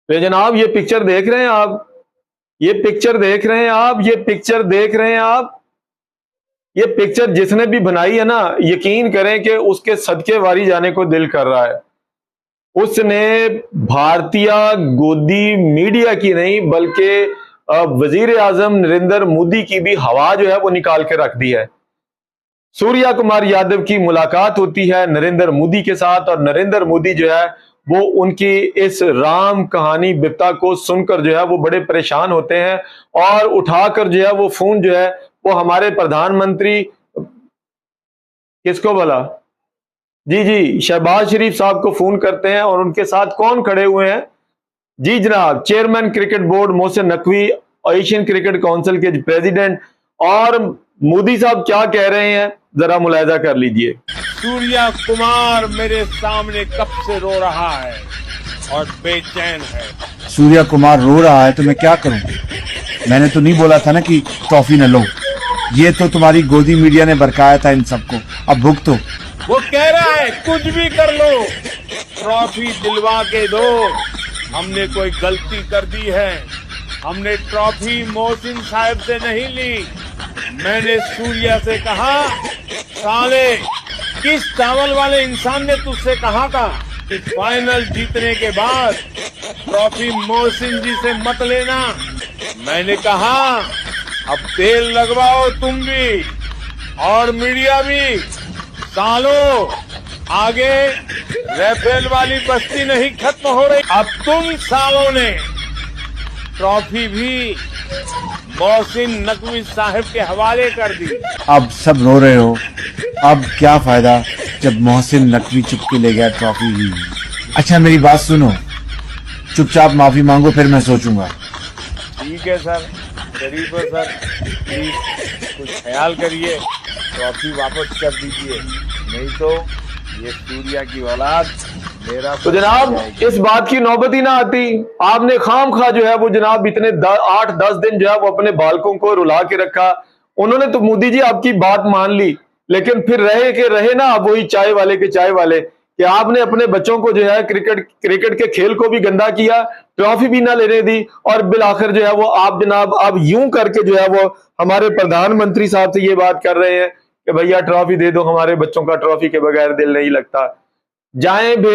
तो जनाब ये पिक्चर देख रहे हैं आप, ये पिक्चर देख रहे हैं आप, ये पिक्चर देख रहे हैं आप। ये पिक्चर जिसने भी बनाई है ना, यकीन करें कि उसके सदके वारी जाने को दिल कर रहा है। उसने भारतीय गोदी मीडिया की नहीं बल्कि वजीर आजम नरेंद्र मोदी की भी हवा जो है वो निकाल के रख दी है। सूर्या कुमार यादव की मुलाकात होती है नरेंद्र मोदी के साथ, और नरेंद्र मोदी जो है वो उनकी इस राम कहानी बिपता को सुनकर जो है वो बड़े परेशान होते हैं, और उठाकर जो है वो फोन जो है वो हमारे प्रधानमंत्री, किसको बोला, जी शहबाज शरीफ साहब को फोन करते हैं। और उनके साथ कौन खड़े हुए हैं? जी जनाब, chairman cricket board Mohsin Naqvi, Asian cricket council के प्रेसिडेंट। और मोदी साहब क्या कह रहे हैं जरा मुलाहिजा कर लीजिए। सूर्या कुमार मेरे सामने कब से रो रहा है और बेचैन है। सूर्या कुमार रो रहा है तो मैं क्या करूं? मैंने तो नहीं बोला था ना कि ट्रॉफी न लो। ये तो तुम्हारी गोदी मीडिया ने बरकाया था इन सबको, अब भुगतो। वो कह रहा है कुछ भी कर लो, ट्रॉफी दिलवा के दो। हमने कोई गलती कर दी है? हमने ट्रॉफी मोहसिन साहब से नहीं ली। मैंने सूर्या से कहा, साले किस चावल वाले इंसान ने तुझसे कहा था कि फाइनल जीतने के बाद ट्रॉफी मोहसिन जी से मत लेना। मैंने कहा अब तेल लगवाओ तुम भी और मीडिया भी। सालों आगे राफेल वाली बस्ती नहीं खत्म हो रही। अब तुम सालों ने ट्रॉफी भी मोहसिन नकवी साहब के हवाले कर दी। अब सब रो रहे हो, अब क्या फायदा जब मोहसिन नकवी चुपके ले गया ट्रॉफी ही। अच्छा मेरी बात सुनो, चुपचाप माफी मांगो फिर मैं सोचूंगा। ठीक है सर, शरीफ है सर, प्लीज कुछ ख्याल करिए, ट्रॉफी वापस कर दीजिए, नहीं तो ये सूर्या की औलाद मेरा। तो जनाब इस बात की नौबत ही ना आती। आपने खाम खा जो है वो जनाब इतने 8-10 दिन जो है वो अपने बालकों को रुला के रखा। उन्होंने तो मोदी जी आपकी बात मान ली, लेकिन फिर रहे के रहे ना वही चाय वाले के चाय वाले, कि आपने अपने बच्चों को जो है क्रिकेट के खेल को भी गंदा किया, ट्रॉफी भी ना लेने दी, और बिल आखिर जो है वो आप जनाब अब यूं करके जो है वो हमारे प्रधानमंत्री साहब से ये बात कर रहे हैं कि भैया ट्रॉफी दे दो, हमारे बच्चों का ट्रॉफी के बगैर दिल नहीं लगता। जाएं भेज